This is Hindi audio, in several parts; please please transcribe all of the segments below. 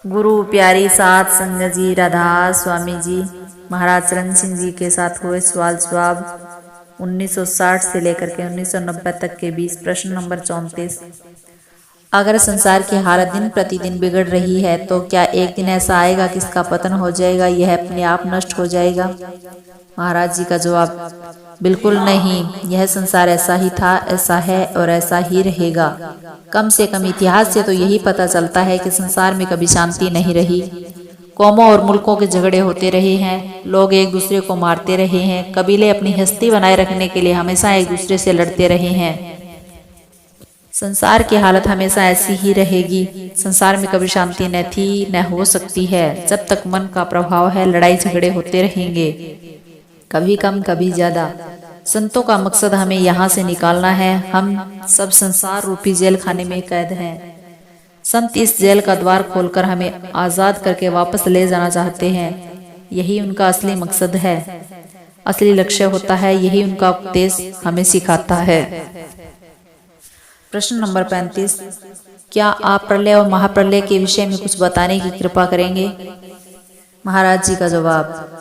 गुरु प्यारी सात संगत जी राधास स्वामी जी महाराज चरण सिंह जी के साथ हुए सवाल जवाब 1960 से लेकर के 1990 तक के 20। प्रश्न नंबर 34। अगर संसार की हालत दिन प्रतिदिन बिगड़ रही है तो क्या एक दिन ऐसा आएगा कि इसका पतन हो जाएगा, यह अपने आप नष्ट हो जाएगा? महाराज जी का जवाब, बिल्कुल नहीं। यह संसार ऐसा ही था, ऐसा है और ऐसा ही रहेगा। कम से कम इतिहास से तो यही पता चलता है कि संसार में कभी शांति नहीं रही। कौमों और मुल्कों के झगड़े होते रहे हैं, लोग एक दूसरे को मारते रहे हैं, कबीले अपनी हस्ती बनाए रखने के लिए हमेशा एक दूसरे से लड़ते रहे हैं। संसार की हालत हमेशा ऐसी ही रहेगी। संसार में कभी शांति न थी न हो सकती है। जब तक मन का प्रभाव है, लड़ाई झगड़े होते रहेंगे, कभी कम कभी ज्यादा। संतों का मकसद हमें यहाँ से निकालना है। हम सब संसार रूपी जेल खाने में कैद हैं। संत इस जेल का द्वार खोलकर हमें आजाद करके वापस ले जाना चाहते हैं। यही उनका असली मकसद है, असली लक्ष्य होता है। यही उनका उपदेश हमें सिखाता है। प्रश्न नंबर 35। क्या आप प्रलय और महाप्रलय के विषय में कुछ बताने की कृपा करेंगे? महाराज जी का जवाब,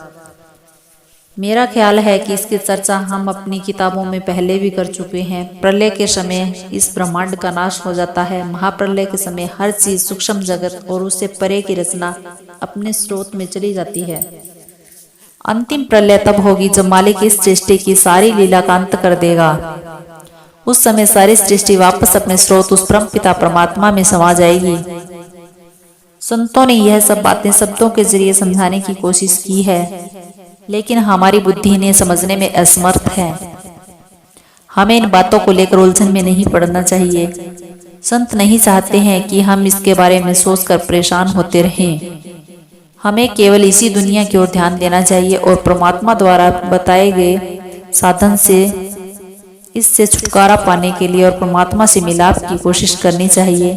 मेरा ख्याल है कि इसकी चर्चा हम अपनी किताबों में पहले भी कर चुके हैं। प्रलय के समय इस ब्रह्मांड का नाश हो जाता है। महाप्रलय के समय हर चीज, सूक्ष्म जगत और उससे परे की रचना अपने स्रोत में चली जाती है। अंतिम प्रलय तब होगी जब मालिक इस सृष्टि की सारी लीला का अंत कर देगा। उस समय सारी सृष्टि वापस अपने स्रोत उस परम पिता परमात्मा में समा जाएगी। संतों ने यह सब बातें शब्दों के जरिए समझाने की कोशिश की है, लेकिन हमारी बुद्धि इन्हें समझने में असमर्थ है। हमें इन बातों को लेकर उलझन में नहीं पड़ना चाहिए। संत नहीं चाहते हैं कि हम इसके बारे में सोचकर परेशान होते रहें। हमें केवल इसी दुनिया की ओर ध्यान देना चाहिए और परमात्मा द्वारा बताए गए साधन से इससे छुटकारा पाने के लिए और परमात्मा से मिलाप की कोशिश करनी चाहिए,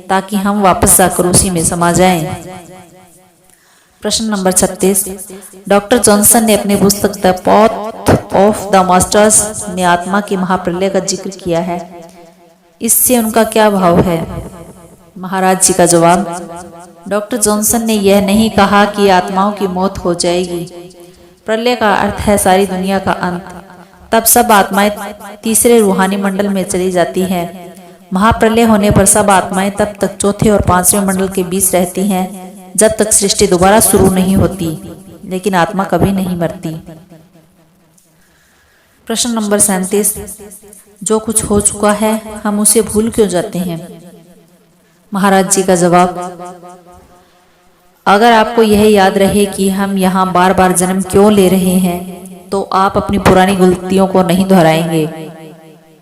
ताकि हम वापस जाकर उसी में समा जाएं। प्रश्न नंबर 36। डॉक्टर जॉनसन ने अपनी पुस्तक the path of the masters में आत्मा की महाप्रलय का जिक्र किया है। इससे उनका क्या भाव है? महाराज जी का जवाब, डॉक्टर जॉनसन ने यह नहीं कहा कि आत्माओं की मौत हो जाएगी। प्रलय का अर्थ है सारी दुनिया का अंत। तब सब आत्माएं तीसरे रूहानी मंडल में चली जाती हैं। महाप्रलय होने पर सब आत्माएं तब तक चौथे और पांचवें मंडल के बीच रहती हैं, जब तक सृष्टि दोबारा शुरू नहीं होती। लेकिन आत्मा कभी नहीं मरती। प्रश्न नंबर 37। जो कुछ हो चुका है हम उसे भूल क्यों जाते हैं? महाराज जी का जवाब, अगर आपको यह याद रहे कि हम यहाँ बार बार जन्म क्यों ले रहे हैं, तो आप अपनी पुरानी गलतियों को नहीं दोहराएंगे।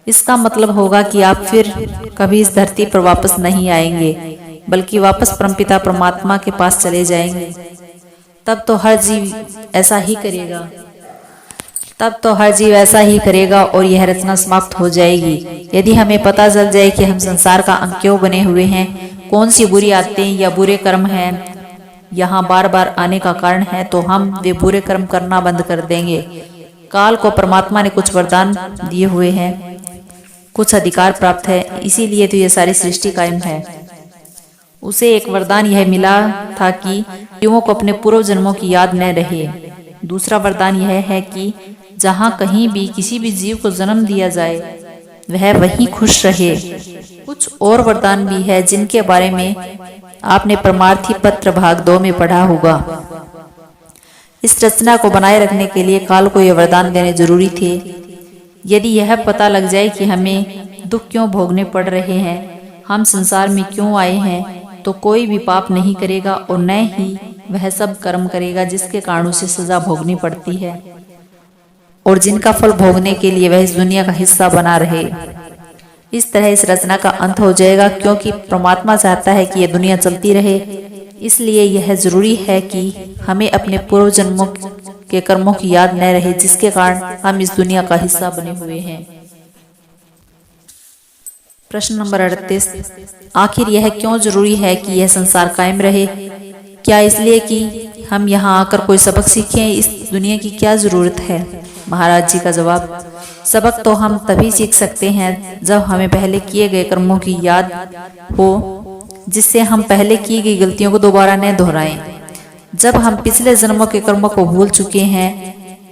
इसका मतलब होगा कि आप फिर कभी इस धरती पर वापस नहीं आएंगे, बल्कि वापस परमपिता परमात्मा के पास चले जाएंगे। तब तो हर जीव ऐसा ही करेगा और यह रचना समाप्त हो जाएगी। यदि हमें पता चल जाए कि हम संसार का अंग क्यों बने हुए हैं, कौन सी बुरी आदतें या बुरे कर्म हैं यहाँ बार बार आने का कारण है, तो हम वे बुरे कर्म करना बंद कर देंगे। काल को परमात्मा ने कुछ वरदान दिए हुए हैं, कुछ अधिकार प्राप्त है, इसीलिए तो ये सारी सृष्टि कायम है। उसे एक वरदान यह मिला था कि जीवों को अपने पूर्व जन्मों की याद न रहे। दूसरा वरदान यह है कि जहाँ कहीं भी किसी भी जीव को जन्म दिया जाए वह वहीं खुश रहे। कुछ और वरदान भी है जिनके बारे में आपने परमार्थी पत्र भाग 2 में पढ़ा होगा। इस रचना को बनाए रखने के लिए काल को यह वरदान देने जरूरी थे। यदि यह पता लग जाए कि हमें दुख क्यों भोगने पड़ रहे हैं, हम संसार में क्यों आए हैं, तो कोई भी पाप नहीं करेगा और न ही वह सब कर्म करेगा जिसके कारण उसे सजा भोगनी पड़ती है और जिनका फल भोगने के लिए वह इस दुनिया का हिस्सा बना रहे। इस तरह इस रचना का अंत हो जाएगा, क्योंकि परमात्मा चाहता है कि यह दुनिया चलती रहे। इसलिए यह जरूरी है कि हमें अपने पूर्व जन्मों के कर्मों की याद न रहे, जिसके कारण हम इस दुनिया का हिस्सा बने हुए हैं। प्रश्न नंबर 38। आखिर यह क्यों जरूरी है कि यह संसार कायम रहे? क्या इसलिए कि हम यहाँ आकर कोई सबक सीखें? इस दुनिया की क्या जरूरत है? महाराज जी का जवाब, सबक तो हम तभी सीख सकते हैं जब हमें पहले किए गए कर्मों की याद हो। जिससे हम पहले की गई गलतियों को दोबारा न दोहराएं। जब हम पिछले जन्मों के कर्मों को भूल चुके हैं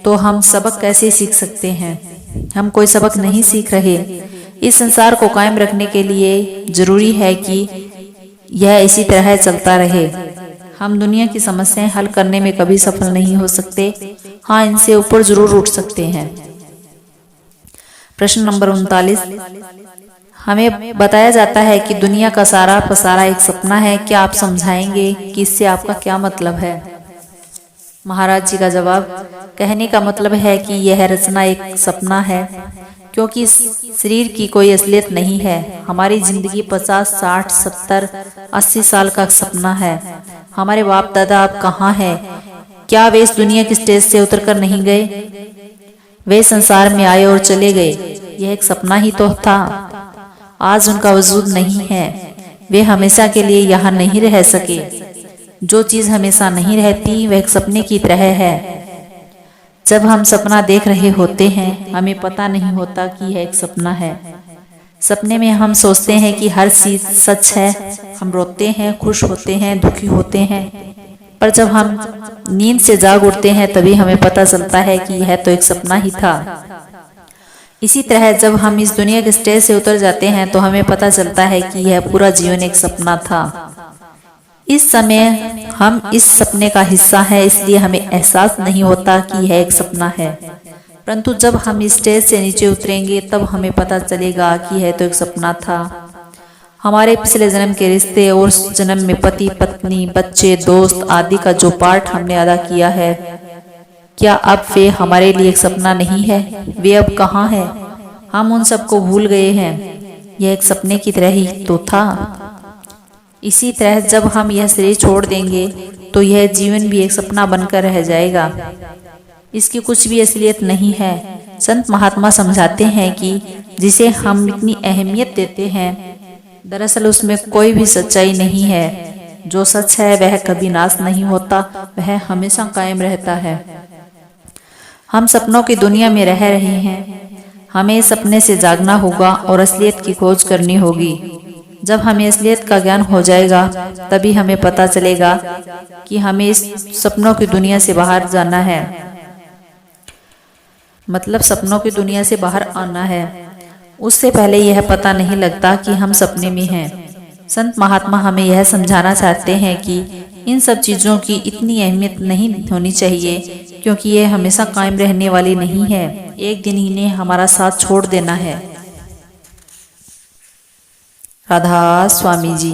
तो हम सबक कैसे सीख सकते हैं? हम कोई सबक नहीं सीख रहे। इस संसार को कायम रखने के लिए जरूरी है कि यह इसी तरह चलता रहे। हम दुनिया की समस्याएं हल करने में कभी सफल नहीं हो सकते। हाँ, इनसे ऊपर जरूर उठ सकते हैं। प्रश्न नंबर 39, हमें बताया जाता है कि दुनिया का सारा पसारा एक सपना है। क्या आप समझाएंगे कि इससे आपका क्या मतलब है? महाराज जी का जवाब, कहने का मतलब है कि यह रचना एक सपना है, क्योंकि इस शरीर की कोई असलियत नहीं है। हमारी जिंदगी 50, 60, 70, 80 साल का सपना है। हमारे बाप दादा अब कहाँ हैं? क्या वे इस दुनिया की स्टेज से उतरकर नहीं गए? वे संसार में आए और चले गए। यह एक सपना ही तो था। आज उनका वजूद नहीं है। वे हमेशा के लिए यहाँ नहीं रह सके। जो चीज हमेशा नहीं रहती वह एक सपने की तरह है। जब हम सपना देख रहे होते हैं, हमें पता नहीं होता कि यह एक सपना है। सपने में हम सोचते हैं कि हर चीज सच है। हम रोते हैं, खुश होते हैं, दुखी होते हैं, पर जब हम नींद से जाग उठते हैं तभी हमें पता चलता है कि यह तो एक सपना ही था। इसी तरह जब हम इस दुनिया के स्टेज से उतर जाते हैं तो हमें पता चलता है कि यह पूरा जीवन एक सपना था। इस समय हम इस सपने का हिस्सा है, इसलिए हमें एहसास नहीं होता कि यह एक सपना है। परंतु जब हम इस स्टेज से नीचे उतरेंगे तब हमें पता चलेगा कि यह तो एक सपना था। हमारे पिछले जन्म के रिश्ते और जन्म में पति पत्नी, बच्चे, दोस्त आदि का जो पार्ट हमने अदा किया है, क्या अब वे हमारे लिए एक सपना नहीं है? वे अब कहाँ हैं? हम उन सबको भूल गए हैं। यह एक सपने की तरह ही तो था। इसी तरह जब हम यह शरीर छोड़ देंगे तो यह जीवन भी एक सपना बनकर रह जाएगा। इसकी कुछ भी असलियत नहीं है। संत महात्मा समझाते हैं कि जिसे हम इतनी अहमियत देते हैं, दरअसल उसमें कोई भी सच्चाई नहीं है। जो सच है वह कभी नाश नहीं होता, वह हमेशा कायम रहता है। हम सपनों की दुनिया में रह रहे हैं। हमें सपने से जागना होगा और असलियत की खोज करनी होगी। जब हमें असलियत का ज्ञान हो जाएगा तभी हमें पता चलेगा कि हमें इस सपनों की दुनिया से बाहर जाना है, मतलब सपनों की दुनिया से बाहर आना है। उससे पहले यह पता नहीं लगता कि हम सपने में हैं। संत महात्मा हमें यह समझाना चाहते हैं कि इन सब चीज़ों की इतनी अहमियत नहीं होनी चाहिए, क्योंकि ये हमेशा कायम रहने वाली नहीं है। एक दिन इन्हें हमारा साथ छोड़ देना है। राधा स्वामी जी।